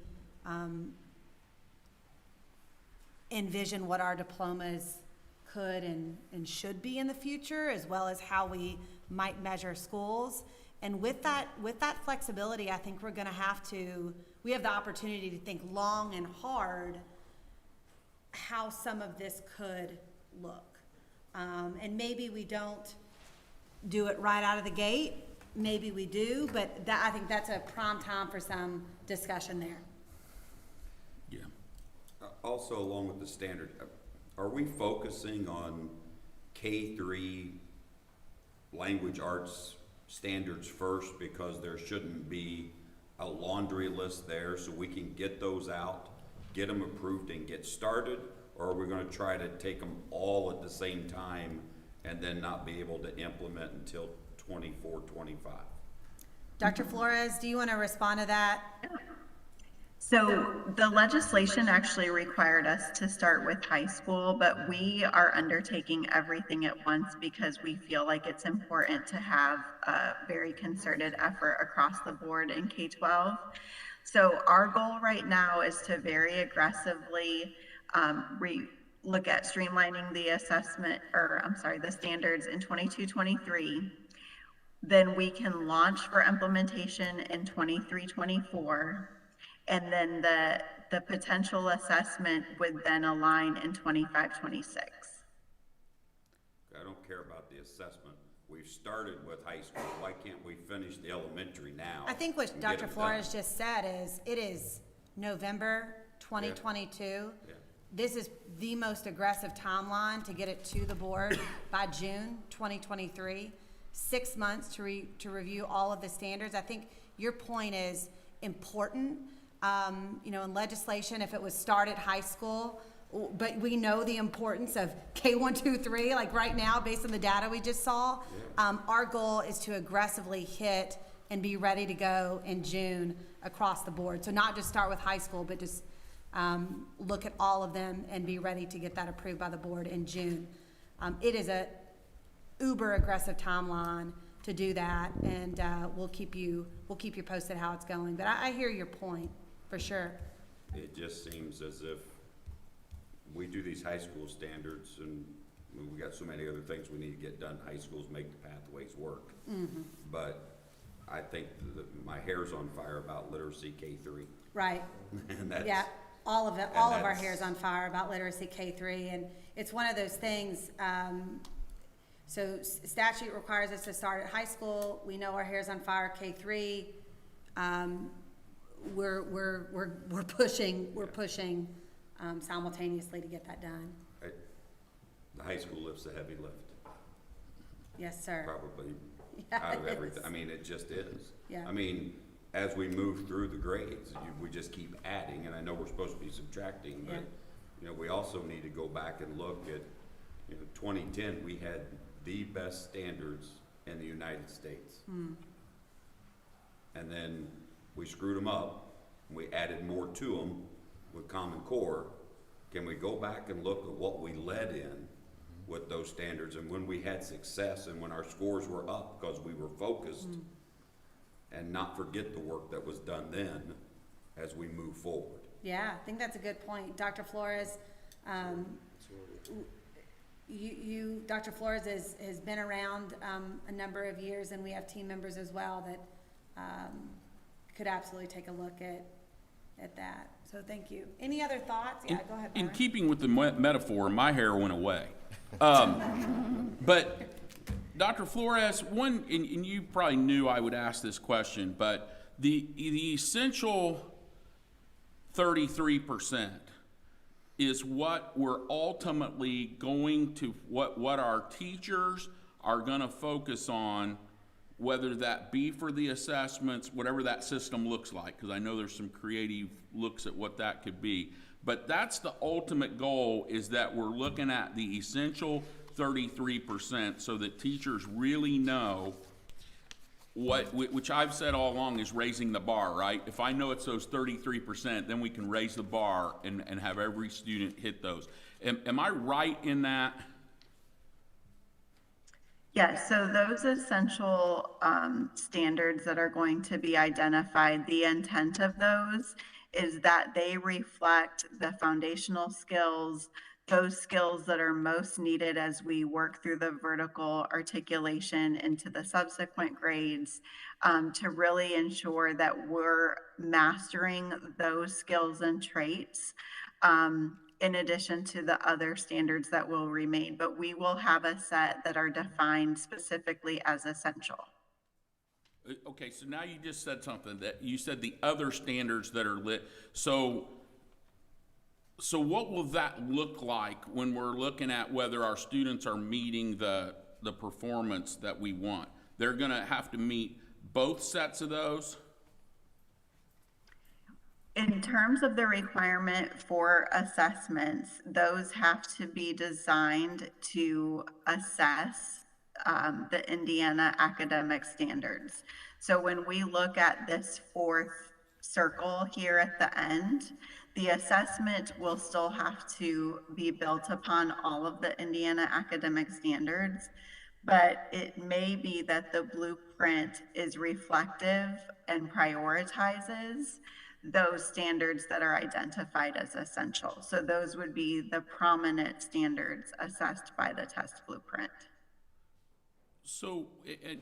envision what our diplomas could and should be in the future, as well as how we might measure schools. And with that flexibility, I think we have the opportunity to think long and hard how some of this could look. And maybe we don't do it right out of the gate, maybe we do, but I think that's a prime time for some discussion there. Yeah. Also, along with the standard, are we focusing on K-3 language arts standards first, because there shouldn't be a laundry list there, so we can get those out, get them approved and get started? Or are we going to try to take them all at the same time and then not be able to implement until 24, 25? Dr. Flores, do you want to respond to that? So the legislation actually required us to start with high school, but we are undertaking everything at once because we feel like it's important to have a very concerted effort across the board in K-12. So our goal right now is to very aggressively look at streamlining the the standards in 22-23. Then we can launch for implementation in 23-24. And then the potential assessment would then align in 25-26. I don't care about the assessment. We've started with high school. Why can't we finish the elementary now? I think what and get Dr. it Flores done? just said is, it is November 2022. Yeah. This is the most aggressive timeline to get it to the board by June 2023. 6 months to review all of the standards. I think your point is important. You know, in legislation, if it was start at high school but we know the importance of K1, 2, 3, like right now, based on the data we just saw. Our goal is to aggressively hit and be ready to go in June across the board. So not just start with high school, but just look at all of them and be ready to get that approved by the board in June. It is a uber aggressive timeline to do that, and we'll keep you posted how it's going. But I hear your point, for sure. It just seems as if we do these high school standards, and we got so many other things we need to get done. High schools make the pathways work. But I think my hair's on fire about literacy K3. Right. And that's, Yeah, all of it, all of our that's- hair's on fire about literacy K3, and it's one of those things, so statute requires us to start at high school. We know our hair's on fire K3. We're pushing simultaneously to get that done. the high school lifts a heavy lift, Yes, sir. probably Yes. out of everything. I mean, it just is. Yeah. I mean, as we move through the grades, we just keep adding, and I know we're supposed to be subtracting, Yeah. but, you know, we also need to go back and look at, 2010, we had the best standards in the United States. And then we screwed them up, and we added more to them with Common Core. Can we go back and look at what we led in with those standards, and when we had success, and when our scores were up because we were focused, and not forget the work that was done then as we move forward? Yeah, I think that's a good point. Dr. Flores, Dr. Flores has been around a number of years, and we have team members as well that could absolutely take a look at that. So thank you. Any other thoughts? Yeah, go ahead, In Byron. keeping with the metaphor, my hair went away. But Dr. Flores, and you probably knew I would ask this question, but the essential 33% is what we're ultimately going to, what our teachers are gonna focus on, whether that be for the assessments, whatever that system looks like, because I know there's some creative looks at what that could be. But that's the ultimate goal, is that we're looking at the essential 33% so that teachers really know which I've said all along is raising the bar, right? If I know it's those 33%, then we can raise the bar and have every student hit those. Am I right in that? Yes, so those essential standards that are going to be identified, the intent of those is that they reflect the foundational skills, those skills that are most needed as we work through the vertical articulation into the subsequent grades, to really ensure that we're mastering those skills and traits, in addition to the other standards that will remain. But we will have a set that are defined specifically as essential. Okay, so now you just said something, that you said the other standards that are lit. So what will that look like when we're looking at whether our students are meeting the performance that we want? They're gonna have to meet both sets of those? In terms of the requirement for assessments, those have to be designed to assess the Indiana academic standards. So when we look at this fourth circle here at the end, the assessment will still have to be built upon all of the Indiana academic standards, but it may be that the blueprint is reflective and prioritizes those standards that are identified as essential. So those would be the prominent standards assessed by the test blueprint. So,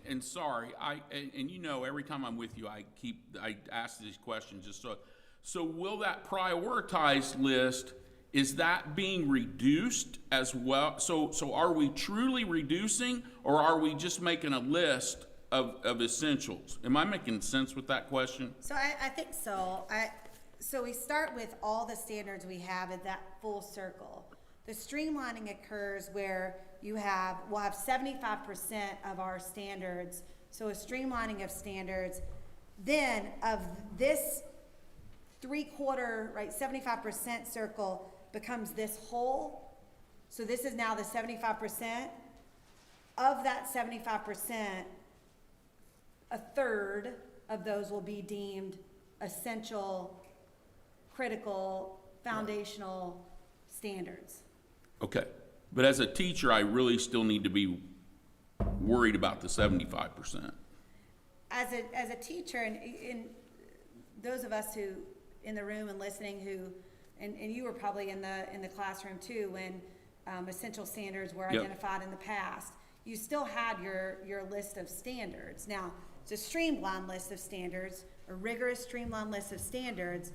and sorry, and you know, every time I'm with you, I ask these questions just so will that prioritized list, is that being reduced as well? So are we truly reducing, or are we just making a list of essentials? Am I making sense with that question? So I think so. So we start with all the standards we have in that full circle. The streamlining occurs where we'll have 75% of our standards, so a streamlining of standards. Then of this 75% circle, becomes this whole. So this is now the 75%. Of that 75%, a third of those will be deemed essential, critical, foundational standards. Okay, but as a teacher, I really still need to be worried about the 75%. As a teacher, and those of us who, in the room and listening who, and you were probably in the classroom too, when essential standards were Yep. identified in the past, you still had your list of standards. Now, it's a streamlined list of standards, a rigorous streamlined list of standards,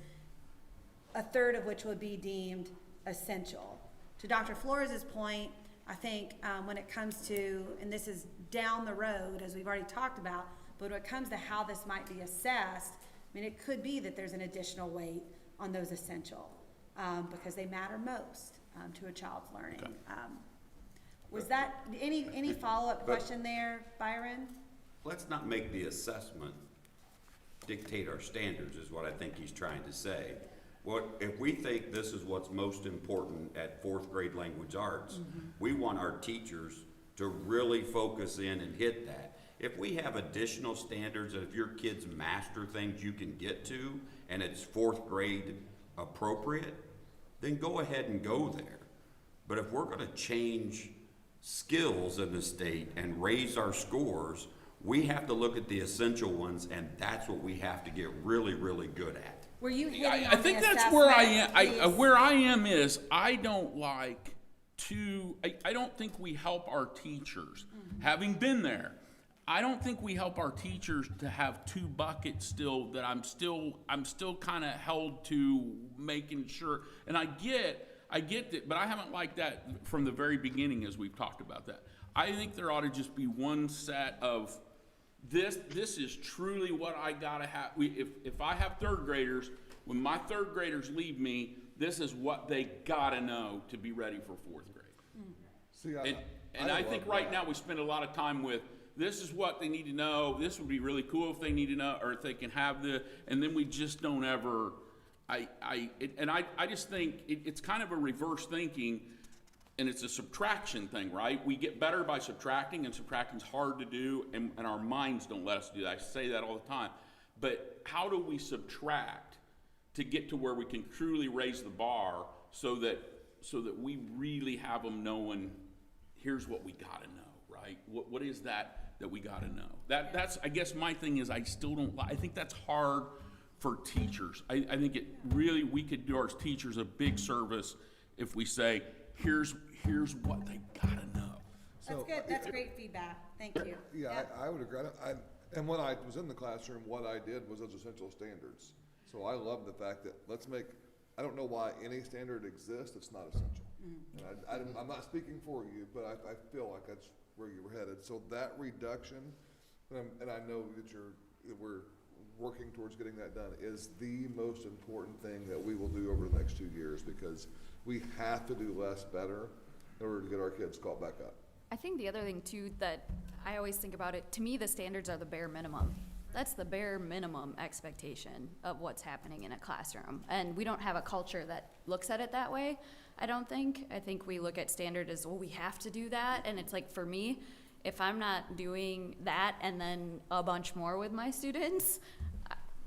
a third of which would be deemed essential. To Dr. Flores' point, I think when it comes to, and this is down the road, as we've already talked about, but when it comes to how this might be assessed, I mean, it could be that there's an additional weight on those essential, because they matter most to a child's learning. Okay. Was that, any follow-up question there, Byron? Let's not make the assessment dictate our standards, is what I think he's trying to say. If we think this is what's most important at fourth grade language arts, we want our teachers to really focus in and hit that. If we have additional standards that if your kids master things you can get to, and it's fourth grade appropriate, then go ahead and go there. But if we're gonna change skills in the state and raise our scores, we have to look at the essential ones, and that's what we have to get really, really good at. Were you hitting I on think the that's where I am. assessment? Where I am is I don't like to. I don't think we help our teachers. Having been there, I don't think we help our teachers to have two buckets still. That I'm still kind of held to making sure. And I get that, but I haven't liked that from the very beginning as we've talked about that. I think there ought to just be one set of. This is truly what I gotta have. If I have third graders, when my third graders leave me, this is what they gotta know to be ready for fourth grade. See, I think right now we spend a lot of time with, this is what they need to know, this would be really cool if they need to know, or if they can have and then we just don't ever, I just think it's kind of a reverse thinking. And it's a subtraction thing, right? We get better by subtracting, and subtracting's hard to do, and our minds don't let us do that. I say that all the time. But how do we subtract to get to where we can truly raise the bar so that we really have them knowing, here's what we gotta know, right? What is that we gotta know? That's, I guess my thing is I still don't I think that's hard for teachers. I think we could do our teachers a big service if we say, here's what they gotta know. That's good, that's great feedback, thank you. Yeah, I would agree. And when I was in the classroom, what I did was those essential standards. So I love the fact that I don't know why any standard exists that's not essential. And I'm not speaking for you, but I feel like that's where you were headed. So that reduction, and I know that we're working towards getting that done, is the most important thing that we will do over the next 2 years, because we have to do less better in order to get our kids caught back up. I think the other thing too that I always think about it, to me, the standards are the bare minimum. That's the bare minimum expectation of what's happening in a classroom. And we don't have a culture that looks at it that way, I don't think. I think we look at standard as, well, we have to do that. And it's like, for me, if I'm not doing that and then a bunch more with my students,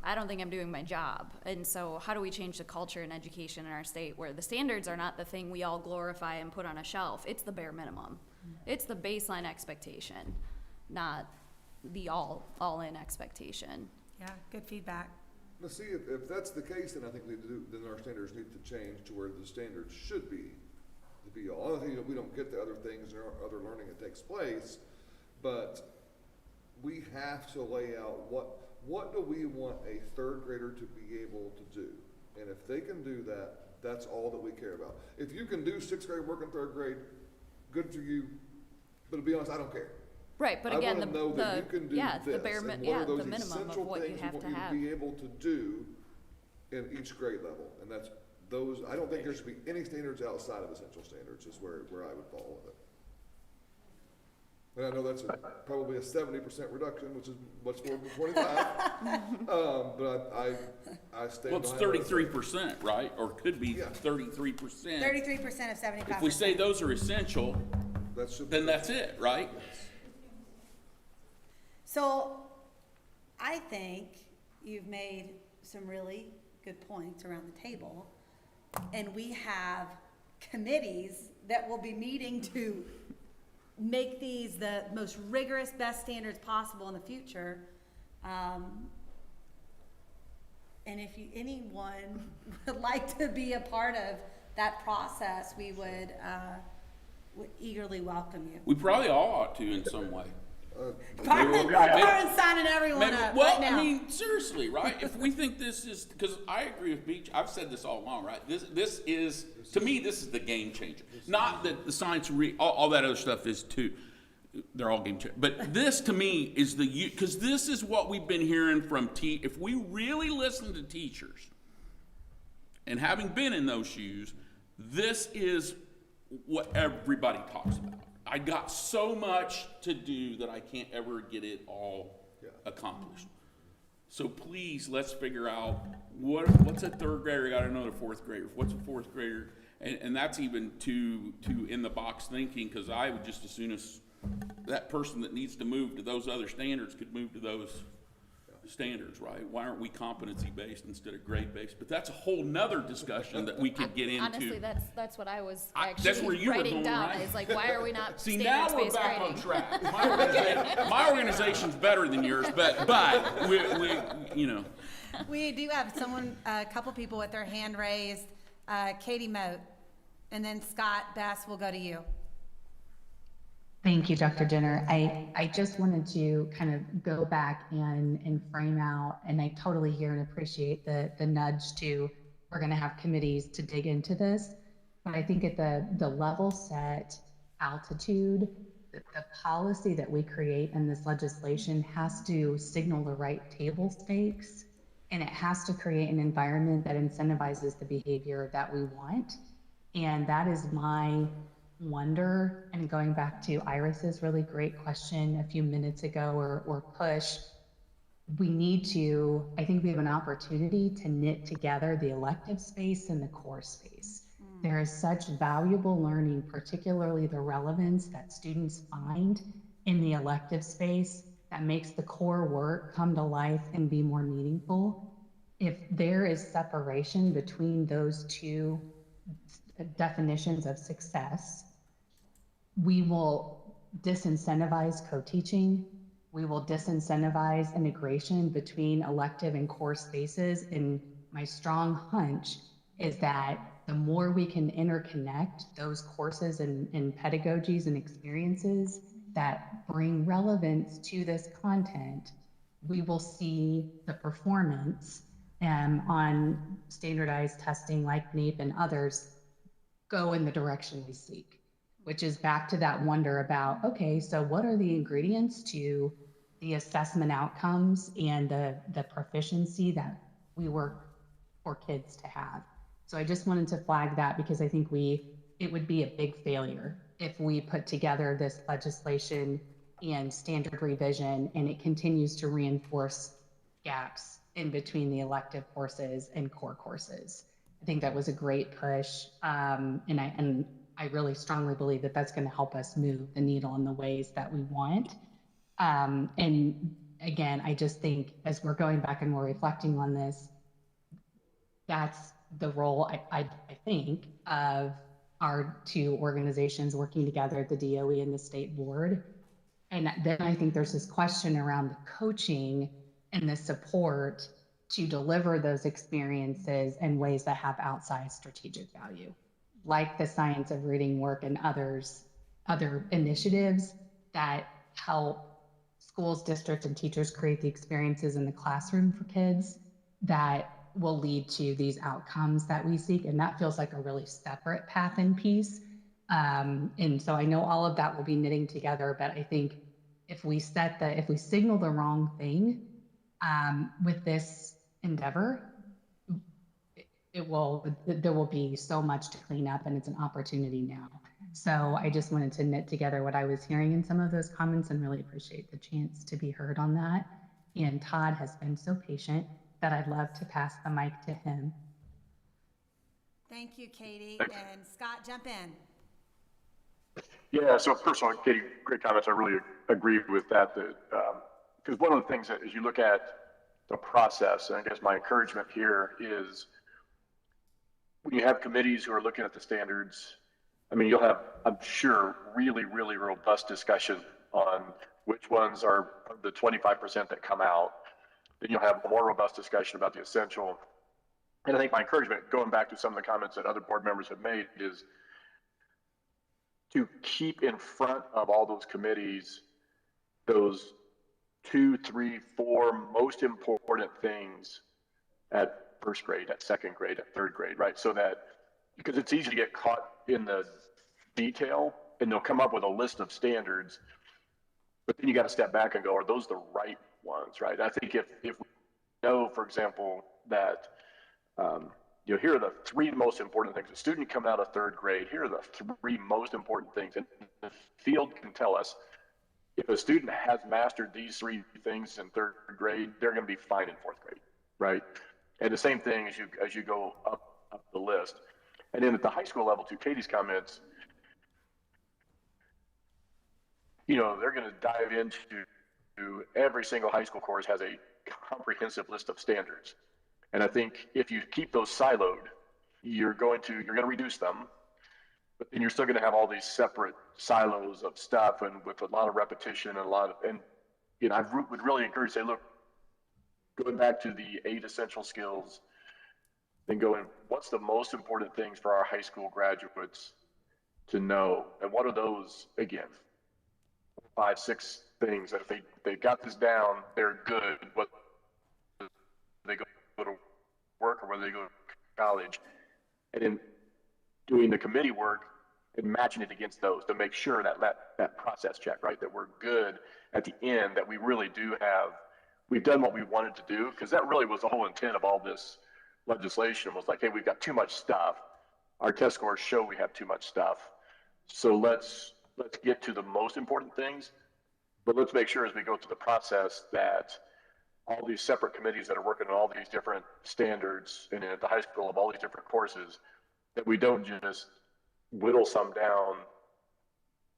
I don't think I'm doing my job. And so how do we change the culture in education in our state where the standards are not the thing we all glorify and put on a shelf? It's the bare minimum. It's the baseline expectation, not the all-in expectation. Yeah, good feedback. Now see, if that's the case, then I think then our standards need to change to where the standards should be the be-all. I think we don't get the other things and other learning that takes place, but we have to lay out what do we want a third grader to be able to do? And if they can do that, that's all that we care about. If you can do sixth grade work in third grade, good for you. But to be honest, I don't care. Right, but again, I want to know that you can do this, the bare and what are those the minimum of essential what you things have want to you have. to be able to do in each grade level, and that's those. I don't think there should be any standards outside of essential standards. Is where I would fall with it. And I know that's probably a 70% reduction, which is much more than 25. But I stand Well, it's behind what I said. 33%, right? Or could be Yeah. 33%. 33% of 75%. If we say those are essential, That should be. then that's it, right? So I think you've made some really good points around the table. And we have committees that will be meeting to make these the most rigorous, best standards possible in the future. And if anyone would like to be a part of that process, we would eagerly welcome you. We probably all ought to in some way. Carmen's signing everyone up Well, right now. I mean, seriously, right? If we think this is, because I agree with Beach, I've said this all along, right? This is, to me, this is the game changer. Not that the science, all that other stuff is too. They're all game changers. But this, to me, is because this is what we've been hearing from if we really listen to teachers, and having been in those shoes, this is what everybody talks about. I got so much to do that I can't ever get it all accomplished. So please, let's figure out what's a third grader got to know the fourth grader. What's a fourth grader, and that's even too in the box thinking, because I would just as soon as that person that needs to move to those other standards could move to those standards, right? Why aren't we competency-based instead of grade-based? But that's a whole nother discussion that we could get into. Honestly, that's what I was That's where actually you were writing going, down. right? Is like, why are we not See, now we're standards-based back grading? on track. My organization's better than yours, but we you know. We do have a couple people with their hand raised. Katie Moat, and then Scott Bass will go to you. Thank you, Dr. Jenner. I just wanted to kind of go back and frame out, and I totally hear and appreciate the nudge to, we're going to have committees to dig into this. But I think at the level set altitude, the policy that we create in this legislation has to signal the right table stakes, and it has to create an environment that incentivizes the behavior that we want. And that is my wonder, and going back to Iris's really great question a few minutes ago, or push, we need to, I think we have an opportunity to knit together the elective space and the core space. There is such valuable learning, particularly the relevance that students find in the elective space, that makes the core work come to life and be more meaningful. If there is separation between those two definitions of success, we will disincentivize co-teaching. We will disincentivize integration between elective and core spaces. And my strong hunch is that the more we can interconnect those courses and pedagogies and experiences that bring relevance to this content, we will see the performance on standardized testing like NAEP and others go in the direction we seek. Which is back to that wonder about, okay, so what are the ingredients to the assessment outcomes and the proficiency that we work for kids to have? So I just wanted to flag that, because I think it would be a big failure if we put together this legislation and standard revision and it continues to reinforce gaps in between the elective courses and core courses. I think that was a great push, and I really strongly believe that that's going to help us move the needle in the ways that we want. And again, I just think as we're going back and we're reflecting on this, that's the role, I think, of our two organizations working together at the DOE and the state board. And then I think there's this question around the coaching and the support to deliver those experiences in ways that have outsized strategic value, like the science of reading work and other initiatives that help schools, districts, and teachers create the experiences in the classroom for kids that will lead to these outcomes that we seek. And that feels like a really separate path and piece. And so I know all of that will be knitting together, but I think if we signal the wrong thing with this endeavor, there will be so much to clean up, and it's an opportunity now. So I just wanted to knit together what I was hearing in some of those comments and really appreciate the chance to be heard on that. And Todd has been so patient that I'd love to pass the mic to him. Thank you, Katie. Thanks. And Scott, jump in. Yeah, so first of all, Katie, great comments. I really agree with that. Because one of the things that as you look at the process, and I guess my encouragement here is when you have committees who are looking at the standards, I mean, you'll have, I'm sure, really, really robust discussion on which ones are the 25% that come out. Then you'll have more robust discussion about the essential. And I think my encouragement, going back to some of the comments that other board members have made, is to keep in front of all those committees those 2, 3, 4 most important things at first grade, at second grade, at third grade, right? So that, because it's easy to get caught in the detail and they'll come up with a list of standards, but then you got to step back and go, are those the right ones, right? I think if we know, for example, that here are the 3 most important things. A student coming out of third grade, here are the 3 most important things. And the field can tell us if a student has mastered these 3 things in third grade, they're going to be fine in fourth grade, right? And the same thing as you go up the list. And then at the high school level, to Katie's comments, they're going to dive into every single high school course has a comprehensive list of standards. And I think if you keep those siloed, you're going to reduce them, but then you're still going to have all these separate silos of stuff and with a lot of repetition and I would really encourage, say, look, going back to the 8 essential skills, then going, what's the most important things for our high school graduates to know? And what are those, again, 5, 6 things that if they got this down, they're good. What they go to work or whether they go to college, and then doing the committee work and matching it against those to make sure that process check, right, that we're good at the end, that we really we've done what we wanted to do, because that really was the whole intent of all this legislation, was like, hey, we've got too much stuff. Our test scores show we have too much stuff. So let's get to the most important things, but let's make sure as we go through the process that all these separate committees that are working on all these different standards and at the high school of all these different courses, that we don't just whittle some down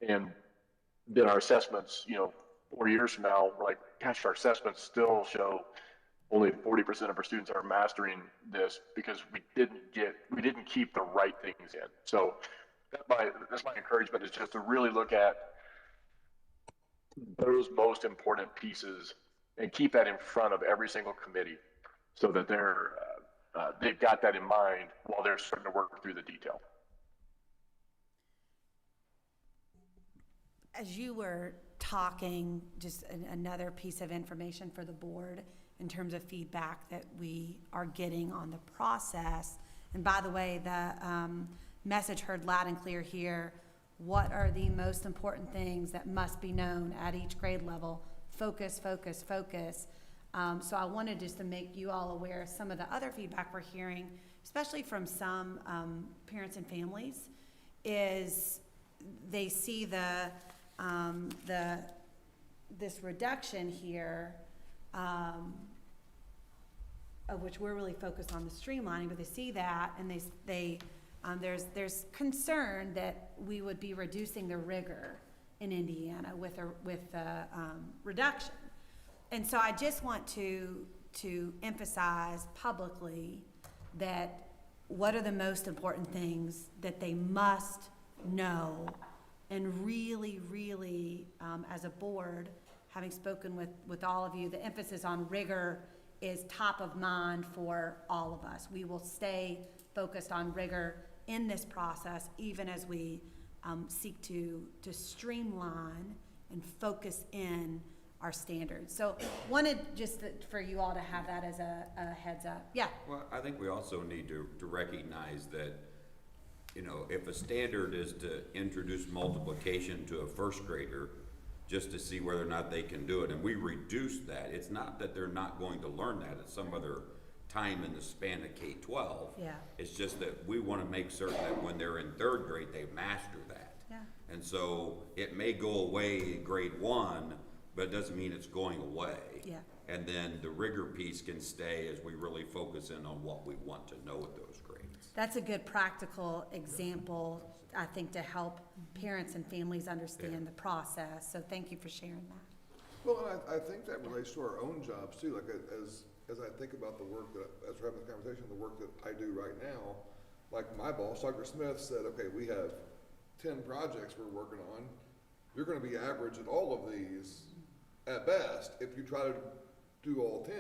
and then our assessments, 4 years from now, we're like, gosh, our assessments still show only 40% of our students are mastering this because we didn't keep the right things in. So that's my encouragement, is just to really look at those most important pieces and keep that in front of every single committee so that they've got that in mind while they're starting to work through the detail. As you were talking, just another piece of information for the board in terms of feedback that we are getting on the process. And by the way, the message heard loud and clear here. What are the most important things that must be known at each grade level? Focus, focus, focus. So I wanted just to make you all aware of some of the other feedback we're hearing, especially from some parents and families, is they see this reduction here, of which we're really focused on the streamlining, but they see that and there's concern that we would be reducing the rigor in Indiana with the reduction. And so I just want to emphasize publicly that what are the most important things that they must know, and really, really, as a board, having spoken with all of you, the emphasis on rigor is top of mind for all of us. We will stay focused on rigor in this process, even as we seek to streamline and focus in our standards. So wanted just for you all to have that as a heads up. Yeah. Well, I think we also need to recognize that, if a standard is to introduce multiplication to a first grader just to see whether or not they can do it, and we reduce that, it's not that they're not going to learn that at some other time in the span of K-12. Yeah. It's just that we want to make certain that when they're in third grade, they master that. And so it may go away in grade 1, but it doesn't mean it's going away. Yeah. And then the rigor piece can stay as we really focus in on what we want to know at those grades. That's a good practical example, I think, to help parents and families understand the process. So thank you for sharing that. Well, and I think that relates to our own jobs too, like as I think about the work that, as we're having the conversation, the work that I do right now, like my boss, Dr. Smith, said, okay, we have 10 projects we're working on. You're gonna be average at all of these at best. If you try to do all 10,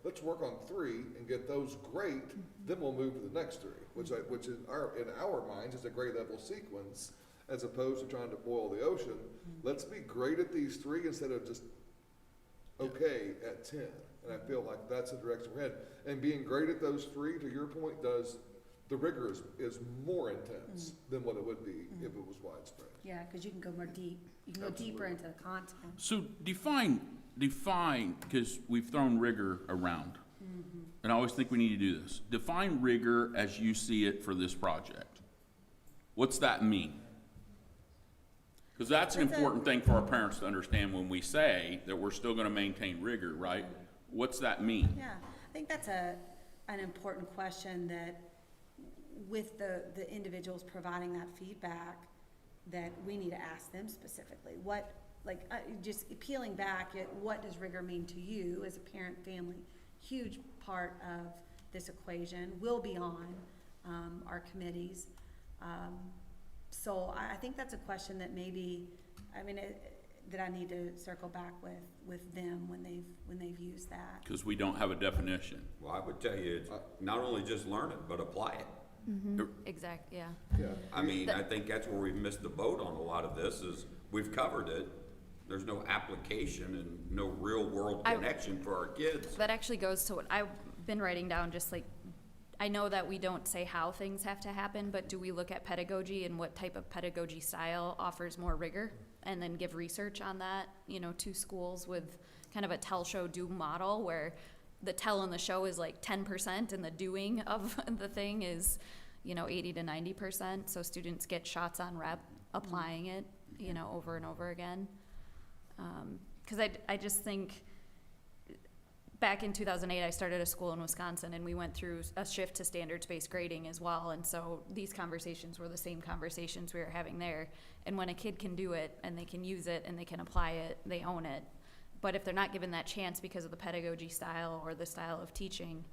let's work on 3 and get those great, then we'll move to the next 3, which in our minds is a grade level sequence, as opposed to trying to boil the ocean. Let's be great at these 3 instead of just okay at 10. And I feel like that's the direction we're headed. And being great at those 3, to your point, the rigor is more intense than what it would be if it was widespread. Yeah, because you can go more deep. You can go deeper into the content. So define, because we've thrown rigor around. And I always think we need to do this. Define rigor as you see it for this project. What's that mean? Because that's an important thing for our parents to understand when we say that we're still gonna maintain rigor, right? What's that mean? Yeah, I think that's an important question that with the individuals providing that feedback, that we need to ask them specifically. What, just peeling back at what does rigor mean to you as a parent, family? Huge part of this equation will be on our committees. So I think that's a question that maybe, that I need to circle back with them when they've used that. Because we don't have a definition. Well, I would tell you, it's not only just learn it, but apply it. Exactly, yeah. Yeah. I mean, I think that's where we've missed the boat on a lot of this, is we've covered it. There's no application and no real world connection for our kids. That actually goes to what I've been writing down, just like, I know that we don't say how things have to happen, but do we look at pedagogy and what type of pedagogy style offers more rigor? And then give research on that, to schools with kind of a tell, show, do model, where the tell and the show is like 10% and the doing of the thing is, 80 to 90%. So students get shots on rep applying it, over and over again. Because I just think back in 2008, I started a school in Wisconsin, and we went through a shift to standards-based grading as well. And so these conversations were the same conversations we were having there. And when a kid can do it, and they can use it, and they can apply it, they own it. But if they're not given that chance because of the pedagogy style or the style of teaching,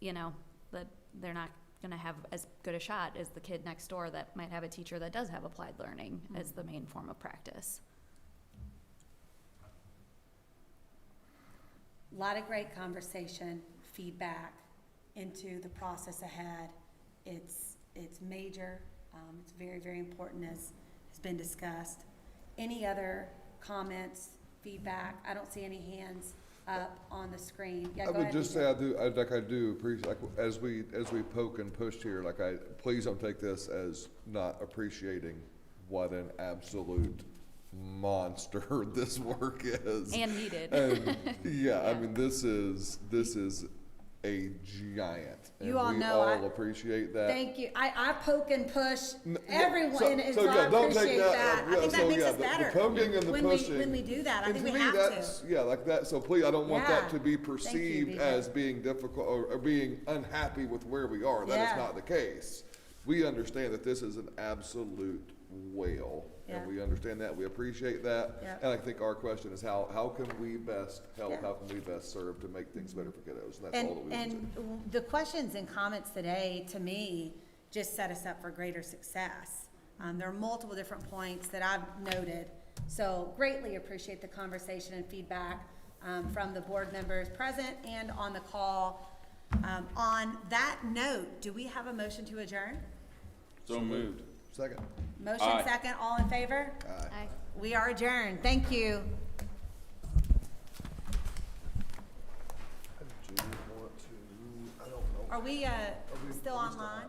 that they're not going to have as good a shot as the kid next door that might have a teacher that does have applied learning as the main form of practice. A lot of great conversation, feedback into the process ahead. It's major. It's very, very important, as has been discussed. Any other comments, feedback? I don't see any hands up on the screen. Yeah, I go would ahead, just DJ. say I do appreciate, as we poke and push here, please don't take this as not appreciating what an absolute monster this work is. And needed. And yeah, this is a giant. You and all we know all appreciate that. Thank you. I poke and push yeah, everyone, so- and so so I yeah, don't take appreciate that, that. yeah, I think so that makes yeah, us the better poking and the pushing. when we do that. I And think to we me, have that's, to. yeah, like that, so please, I don't want Yeah. that to be Thank you, perceived BJ. as being difficult or being unhappy with where we are. That Yeah. is not the case. We understand that this is an absolute whale, Yeah. and we understand that, we appreciate that. Yeah. And I think our question is how can we best help, Yeah. how can we best serve to make things better for kiddos? And that's all that we want to And do. the questions and comments today, to me, just set us up for greater success. There are multiple different points that I've noted, so greatly appreciate the conversation and feedback from the board members present and on the call. On that note, do we have a motion to adjourn? So moved. Second. Motion Aye. second, all in favor? Aye. We are adjourned. Thank you. Do you want to, I don't know. Are we still online?